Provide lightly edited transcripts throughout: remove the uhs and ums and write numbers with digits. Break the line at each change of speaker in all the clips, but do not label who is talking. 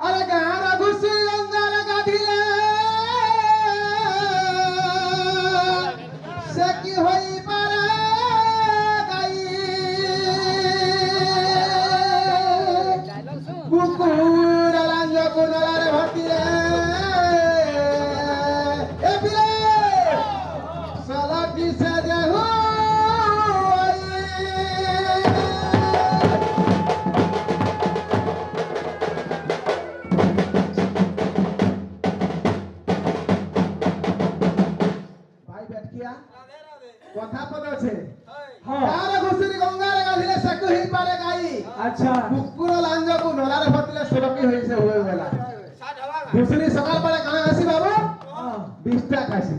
अरे गाना घुसी अंदर गाधिले से की होई पारे गाई कुकुर लांज कुनलारे भतिले ए पिले साला की से जे हो কথা পদ আছে তার ঘুষুরি গঙ্গারে গাধিলে সাকু হই পারে গাই আচ্ছা কুকুর লাঞ্জকু নলারে ফতিলে সুরকি হইছে হই গলা ঘুষুরি সকাল বেলা কানে আসি বাবু 20 টা কাশি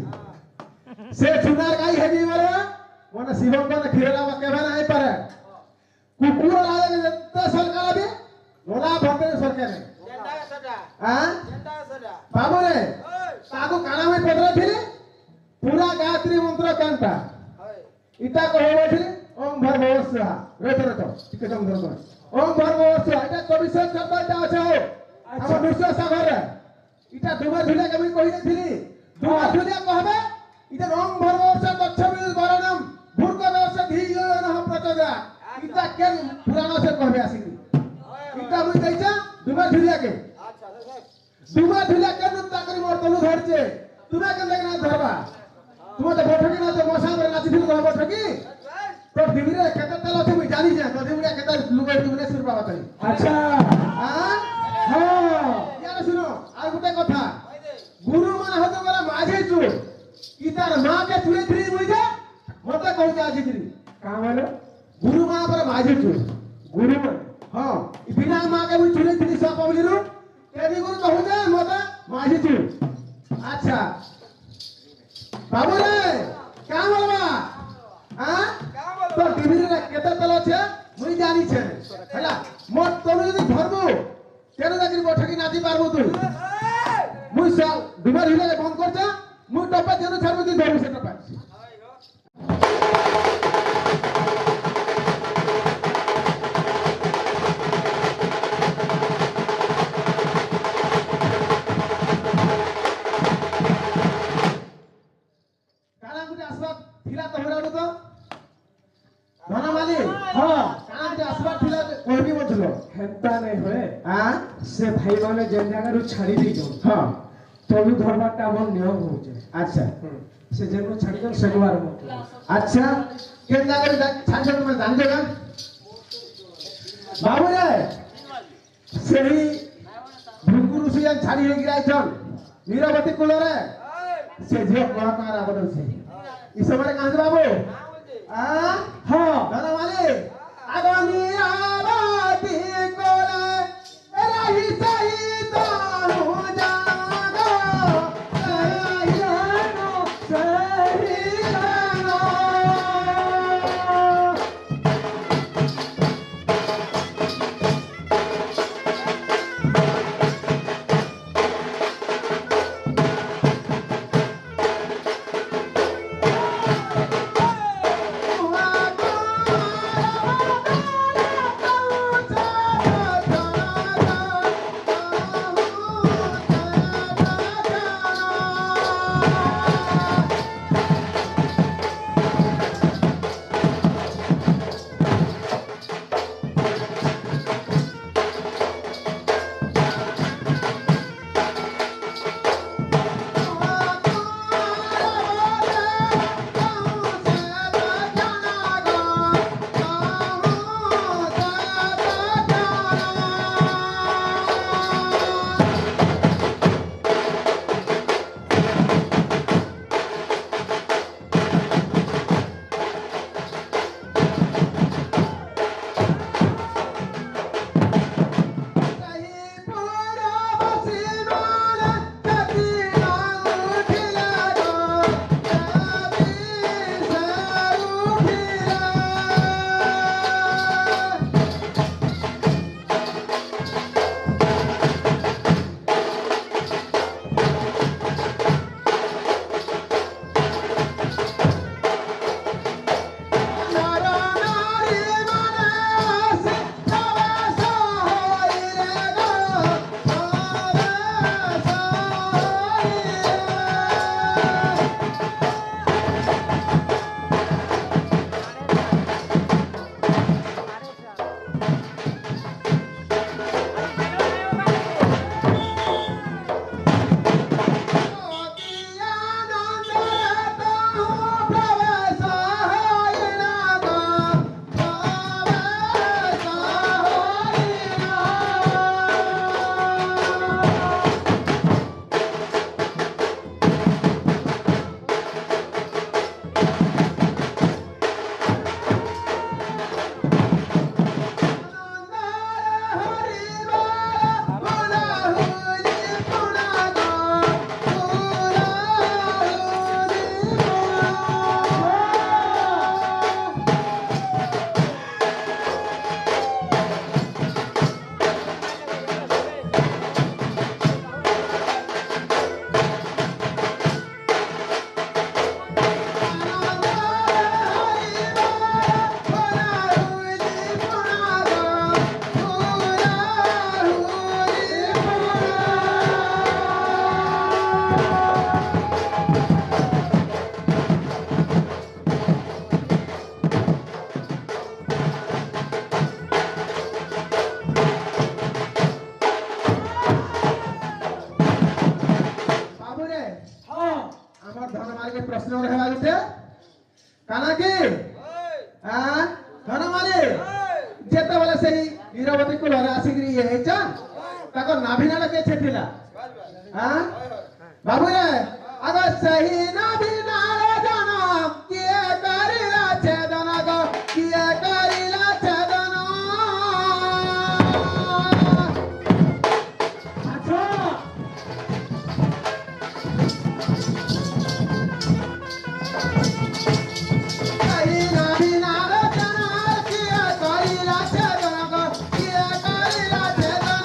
সে চুনার গাই হেবি বলে মানে শিবম কোন খিরলা কেবে নাই পারে কুকুর লাগে যেতে সরকার আবি নলা ফতিলে সরকার নাই জেন্ডা সদা হ্যাঁ জেন্ডা সদা বাবু রে তাকু কানা হই পড়লে ফিরে पूरा गायत्री मंत्र कांटा इटा को हो बैठे ओम भर्गव स्वाहा रहते रहते ठीक है समझो ओम भर्गव स्वाहा इटा कविशेष शब्द इटा আছে हो हम विश्व सागर रे इटा दुमा झुलिया के भी कहि देथिली दुमा झुलिया कहबे इटा ओम भर्गव स्वाहा गच्छमिल वरणम भूर्गव से धीयो नह प्रचोदया इटा के पुराण से कहबे आसीनी इटा मुई दैछा दुमा झुलिया के अच्छा दुमा झुलिया के नुक्ता करी मोर तलु धरचे तुरा के लगना धरबा तुम तो बैठकी ना तो मसा में नाची फिर तो बैठकी तो दिमिरे केते तेल ଅଛି ମୁଁ ଜାনি जा तो दिमिरे केते लुगाई तुमने सुर बाबा तई अच्छा हां हां यार सुनो आ गुटे कथा गुरु मान हतो गला माझे चु की तार मां के चुले थ्री मुझे मते कहू जा जिकरी का माने गुरु मां पर माझे चु गुरु मान हां बिना मां के मुझे चुले थ्री सब पबली रु केदी गुरु कहू जा मते माझे चु अच्छा बाबू रे क्या बोलबा हां तो टीवी रे केते तल छे मुई जानी छे हैला मोर तनु जदी धरबो केन जाकरी बैठकी नाची पारबो तू मुई सा दुमार हिले बंद करजा मुई टपा जेनु छारबो तू धरबो से टपा थिला तोहरा तो धनमाली हां कान जे असबा थिला कहबी मथलो हेता नै होए हां से भाई माने जेन जगह रु छाड़ी दै जो हां तोलु धरबाटा हमर नियम होचे अच्छा से जेन छाड़ी जो शनिवार मत अच्छा केन जगह छाड़ जो तुम जान देगा बाबू रे सेही भुंगुरु से छाड़ी हे गिराय छन नीरवती कुल रे से जे कोला का राबद छे इस समय कहां से बाबू हां हां दादा वाले आगामी आबादी कोले रही सही तो हो जागा सयानो सरीरानो प्रश्न रहेगा गुटे काना की हां धनमाली जेते वाला सही वीरवती को लरा आसिग्री ये हेचन ताको नाभिनाला के छेथिला हां बाबू रे अगर सही नाभिनाला जनम किए करिला छेदन गो किए करिला छेदन अच्छा सही नाभिनाला जनम किए करिला छेदन गो किए करिला छेदन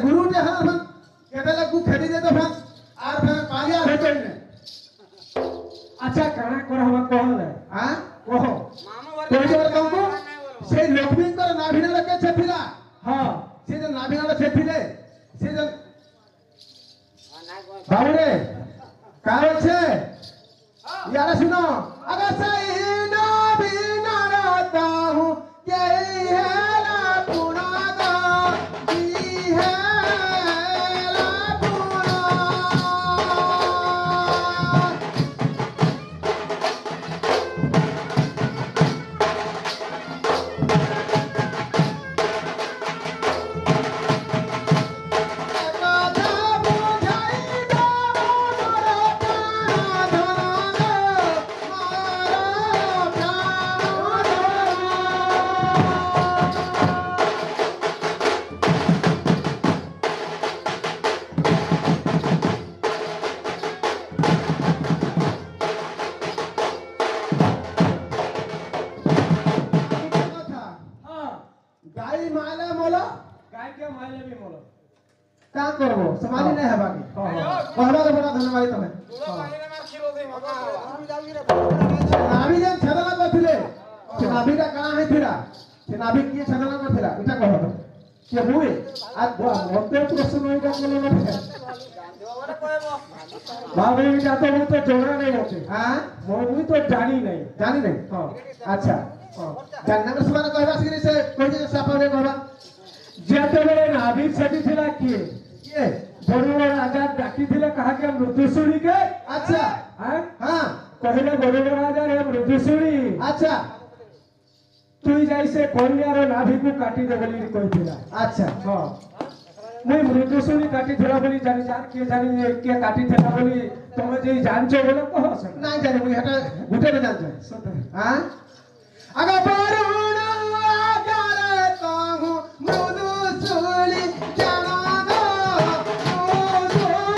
गुरु ने हर फन केतला गु खेदी दे तो फन आर फन पालिया भेटै ने अच्छा कणा कर हम कहले हां कहो कोई बार कहू से लक्ष्मी कर नाभिनाला के छथिला हां से जे नाभिनाला छथिले से जे बाबूरे काय छे यार सुनो अगर सही नाभिनाला ताहू के है अच्छा जानना में समान कहबा सिगरी से कोई जे साफावे कहबा जेते बेले नाभि छटी थिला किए बड़ो राजा डाकी थिले कहा के मृत्युसुरी के अच्छा हां कहले बड़ो राजा रे मृत्युसुरी अच्छा तू जैसे कन्यार नाभि को काटी दे बोली कहिथिला अच्छा हां मैं मृत्युसुरी काटी थिला बोली जानी जान के जानी के काटी थिला बोली तुम जे जानछो बोले कहो से नहीं जाने मुई हटा गुटे में जानछो सत हां अगर बरुण आगारे कहूँ मृदुसुली जाना दो मृदुसुली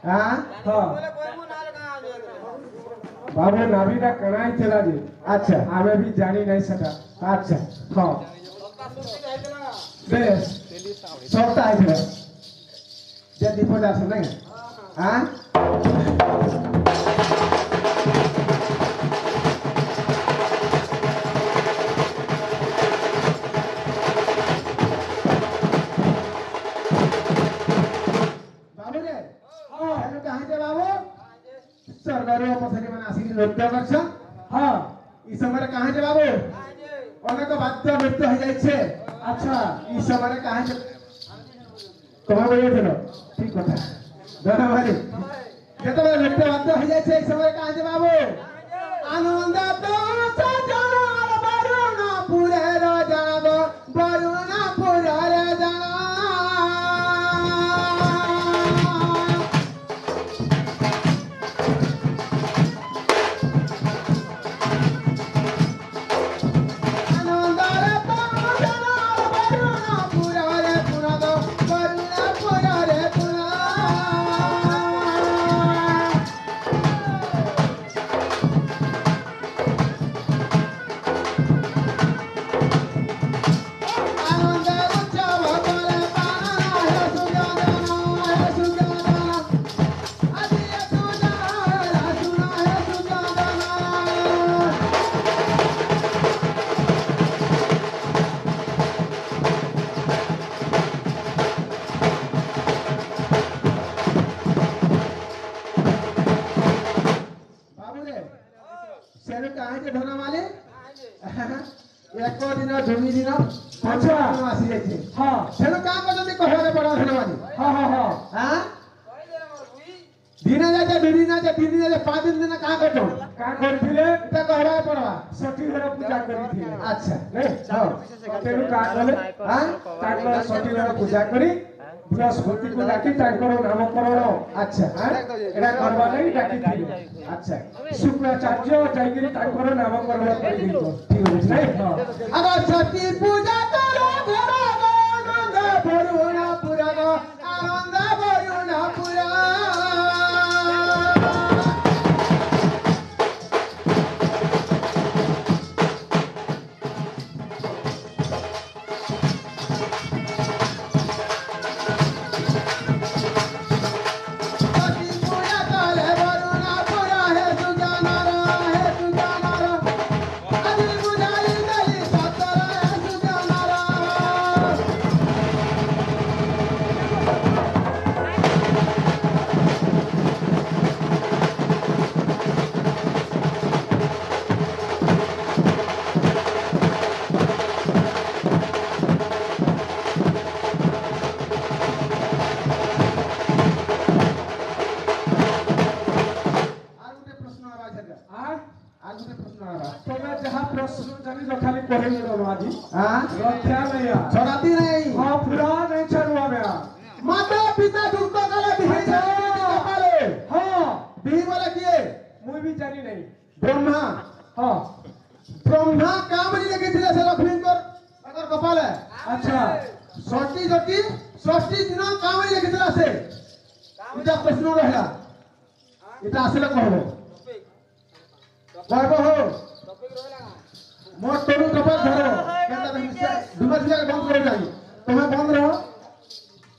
हां
हां बाबू नाभिटा कणाई थेला जे
अच्छा
आमे भी जानी नहीं सका
अच्छा
हां बेस
सबटा आइले जे दीपो दास नहीं हां बाबू रे हां हेलो कहां जे बाबू सरदारो पछरी माने आसी नृत्य करछन
हां
ई समय कहां जे बाबू अनेक बाद्य नृत्य हो जाय छे
अच्छा
ई समय कहां जे तोमा बोले थलो ठीक कथा दादा भाई जेतबे नृत्य बाद्य हो जाय छे ई समय कहां जे बाबू आनंद तो सजन वरुण पुरे रो जागो वरुण पुरे रे जाना एक दिन दुई दिन
अच्छा
आसी जाइए
हां
सेनो का को जदी कहले बड़ा धन्यवाद
हां हां हां
हां दिन जाते दुई दिन जाते तीन दिन जाते पांच दिन का करतो
का करथिले
एटा कहबा पड़वा
सती घर पूजा करिथिले
अच्छा
नहीं हां तेनु का कले हां ताको सती घर पूजा करी बृहस्पति को डाकी तांकर नामकरण अच्छा एटा करबा नहीं डाकी
अच्छा
शुक्राचार्य जाइगिरी तांकर नामकरण करि दितो
ठीक है
नहीं हां
अगर सती पूजा करो घर आनंद भरुणा पुरा गो आनंद भरुणा पुरा
रक्षा नहीं
छोड़ाती नहीं
हां पूरा नहीं छरुआ गया
माता पिता दुख काले बिही कपाले
हां
बिही वाला किए
मुई भी जानी नहीं
ब्रह्मा
हां
ब्रह्मा कामरी लेके थिले से लक्ष्मी कर अगर कपाले
अच्छा
षष्ठी दिन कामरी लेके थिला से इटा प्रश्न रहला इटा आसले कहबो कहबो हो मोर तोरू कपाल धरो केता दुमस लगे बंद कर जाई तुम्हें बंद रहो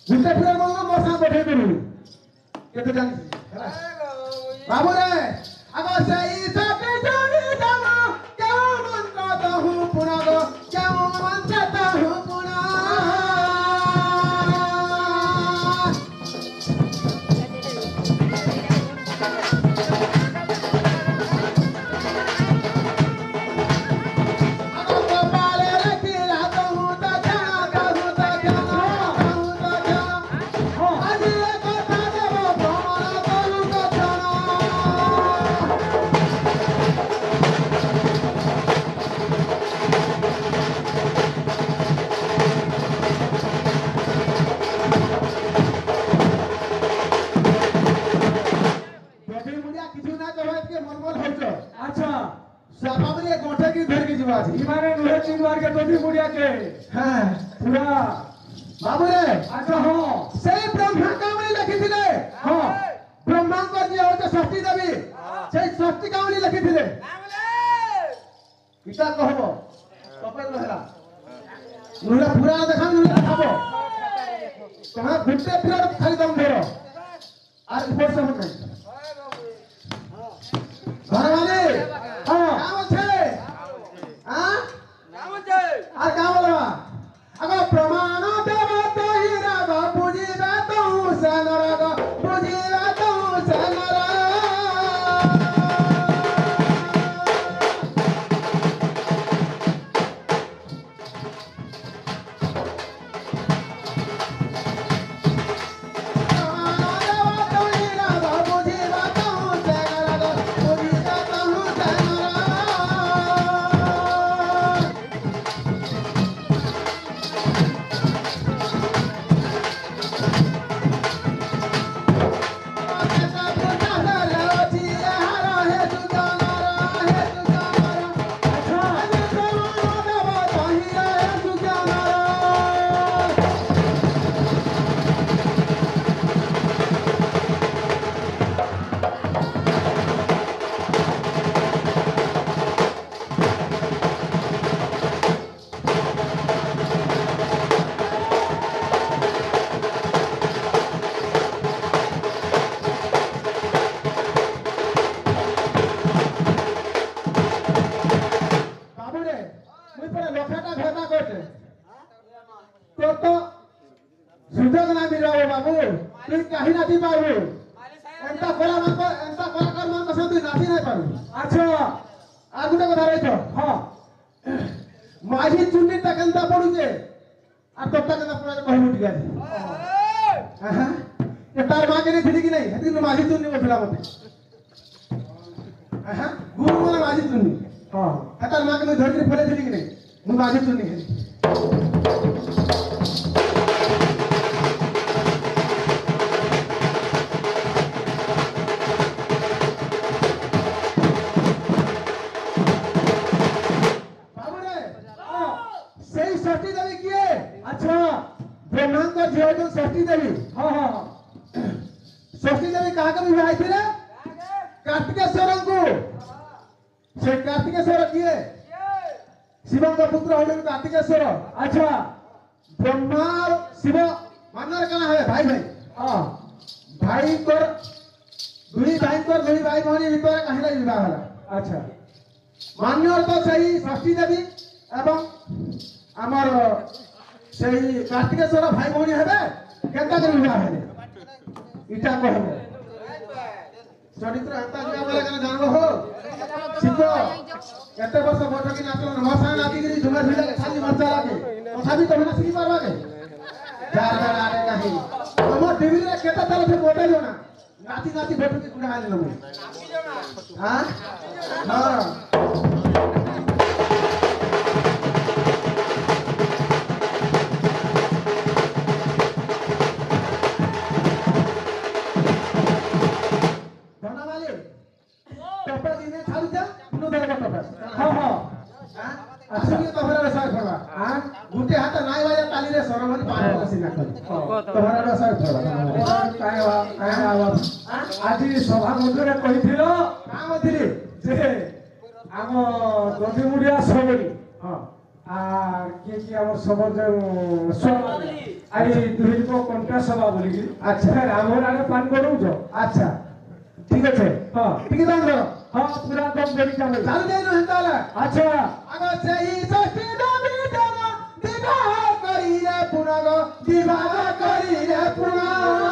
गुस्सा फिर बंद मोर साथ बैठे करू केते जानी बाबू रे अगर सही सके जोड़ी दमा क्यों मंत्रता हूं पुना गो क्यों मंत्रता हूं पुना
इमाने नुहे चिंगवार के तोदी मुड़िया के
हां
पूरा
ବାବୁରେ
ଆଚ୍ଛା ହଁ
ସେଇ ବ୍ରହ୍ମା କାଉଣୀ ଲେଖିଥିଲେ
ହଁ
ବ୍ରହ୍ମାଙ୍କ ଯିଏ ହଉଛି ଷଷ୍ଠୀ ଦେବୀ ସେଇ ଷଷ୍ଠୀ କାଉଣୀ ଲେଖିଥିଲେ କିଟା କହିବ ତପେ ହେଲା ନୁହେଁ ପୁରାଣ ଦେଖା ନୁହେଁ ଖାବ ତମେ ଗୋଟେ ପିରିୟଡ଼ ଖାଲି ଦମ ଧର আর রিপোর্ট সব নাই ঘরবাড়ি হ্যাঁ কাম আছে হ্যাঁ কাম আছে আর কাম বলবা আগো প্রমাণ দেব তহিরা গো বুঝিবা তো সনর গো বুঝিবা তো সনর সুযোগ না মিলবে বাবু তুই কাহি নাচি পারবু এন্তা কলাকার মান সহ তুই নাচি নাই পারবু
আচ্ছা
আর গোটে কথা রইছ
হ্যাঁ
মাঝি চুন্নিটা কেনতা পড়ুছে আর তোরটা কেনতা পড়ে কহিবু ঠিক আছে হ্যাঁ তার মা কেনে ছিলি কি নাই সেদিন মাঝি চুন্নি বলছিলা মতে হ্যাঁ গুরু মানে মাঝি চুন্নি
হ্যাঁ
তার মা কেনে ধরে ফেলে ছিলি কি নাই মু মাঝি চুন্নি খেলি সেই ষষ্ঠী দেবী কিয়ে
আচ্ছা
ব্রহ্মাঙ্ক ঝিও হচ্ছেন ষষ্ঠী দেবী
হ্যাঁ হ্যাঁ
ষষ্ঠী দেবী কাহাকে বিবাহ হয়েছিল কার্তিকেশ্বরଙ୍କୁ সেই কার্তিকেশ্বর কিয়ে শিবଙ୍କ পুত্র হলেন কার্তিকেশ্বর
আচ্ছা
ব্রহ্মা আর শিব মানর কানা হবে ভাই ভাই
হ্যাঁ
ভাইଙ୍କର দুই ভাই ভଉଣୀ ଭିତରେ କାହିଁକି ବିବାହ ହେଲା
আচ্ছা
ମାନ୍ୟର ତ ସେଇ ଷଷ୍ଠୀ ଦେବୀ এবং আমার সেই কার্তিকেশ্বর ভাই ভଉଣୀ ହେବେ କେନ୍ତା କରି ବିବାହ ହେଲେ ଇଟା କହିବ ଚରିତ୍ର ଏନ୍ତା ଯିବା ବେଲେ କେନ ଜାଣିବ ହୋ ଶିବ ଏତେ ବର୍ଷ ବୈଠକି ନାଚଲ ମୋ ସାଙ୍ଗେ ନାଚିକିରି ଝୁମେ ଝୁଲେ ଖାଲି ମଜା ଲାଗେ ତଥାପି ତମେ ନା ଶିଖି ପାରବା କେ ଯାର ଆରେ ନାହିଁ ଆମ ଟିଭିରେ କେତେ ତାର ସେ ବତେଇଲ ନା ନାଚି ନାଚି ବୈଠକି କୁଡ଼ା ଆଣିଲ ମୁଁ ହଁ ହଁ गुटे हाथ नाई बाजा ताली रे सरमनी पान सिना करी तोहरा रसर थोड़ा
আজি সভা মধ্যে কইছিল
का मथिली
যে আম দধিমুড়িয়া সবরি
हां
আর কি কি আমার সবর যে আই দুইক কোনটা সভা বলি
अच्छा
আমার আগে পান করুছ
अच्छा ठीक আছে
হ্যাঁ
ठीक दाम दो
হ্যাঁ পুরা দম করি চালু
चालू दे न हंताला
আচ্ছা
आगो सेही षष्ठी देवी देव विवाह करी रे पुनग विवाह करी रे पुनग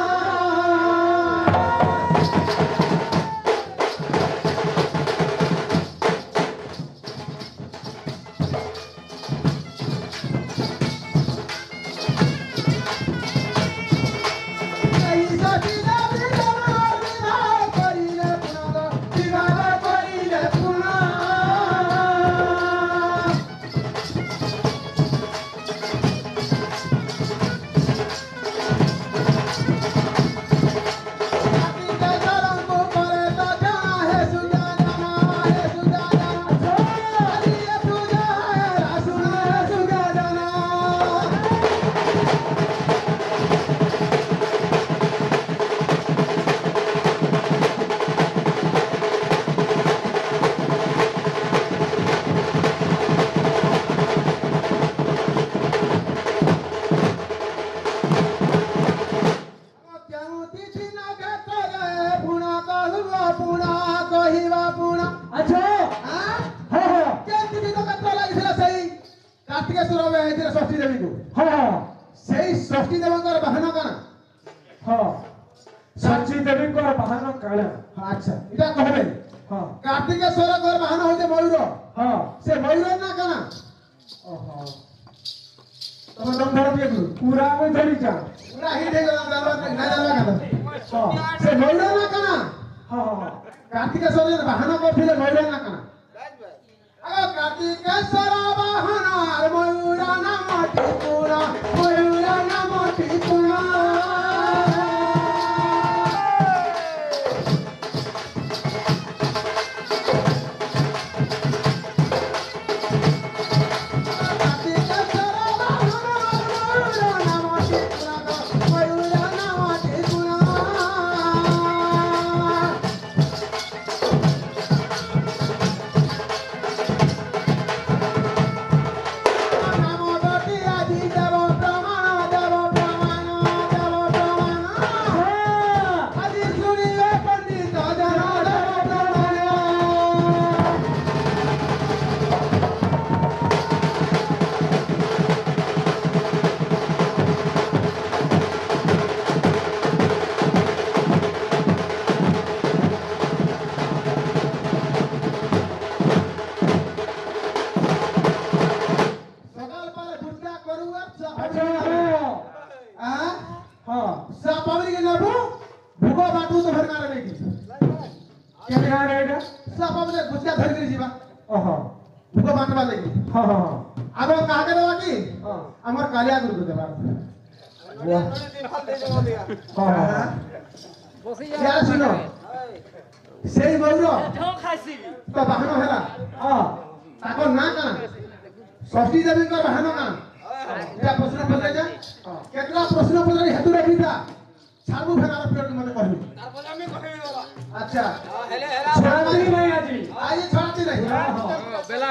ଆଚ୍ଛା
ଆଁ
ହଁ ହଁ
କେମିତି ଗୀତ କେତେ ଲାଗିଥିଲା ସେଇ କାର୍ତ୍ତିକେଶ୍ୱର ହେଇଥିଲା ଷଷ୍ଠୀ ଦେବୀକୁ
ହଁ ହଁ
ସେଇ ଷଷ୍ଠୀ ଦେବଙ୍କର ବାହନ କାଣା
ହଁ ଷଷ୍ଠୀ ଦେବୀଙ୍କର ବାହନ କାଣା
ଆଚ୍ଛା ଏଟା କହିବେ
ହଁ
କାର୍ତ୍ତିକେଶ୍ୱରଙ୍କର ବାହନ ହଉଛି ମୟୂର
ହଁ
ସେ ମୟୂର ନା କାଣା
ଓହୋ
ତମେ ଦମ ଧର ଟିକେ ଗୁରୁ
ପୁରା ଆମେ ଧରିଛା
ପୁରା ହିଟ୍ ହେଇଗଲା ନା ଜାଣିବା କଥା
ହଁ
ସେ ମୟୂର ନା କାଣା
ହଁ ହଁ
କାର୍ତ୍ତିକେଶ୍ୱର ବାହନ କରିଥିଲେ ମୟୂର ନା କାଣା କାର୍ତ୍ତିକେଶ୍ୱର ବାହନ ମୟୂର ନାମ ତ୍ରିପୁରା ମୟୂର ନାମ ତ୍ରିପୁରା আমার কালিয়া গুরু দেবা শুনো সেই ময়ূর তো বাহন হেলা তাকর না কানা ষষ্ঠী দেবীঙ্কর বাহন কানা এটা প্রশ্ন পড়লে যা কেতলা প্রশ্ন পড়লে হেতু রাখিতা ছাড়বু ফেরার পিরিয়ড মনে কহিবি তারপর আমি কহিবি বাবা আচ্ছা হেলে হেলা ছাড়তি নাই আজি আজ ছাড়তি নাই বেলা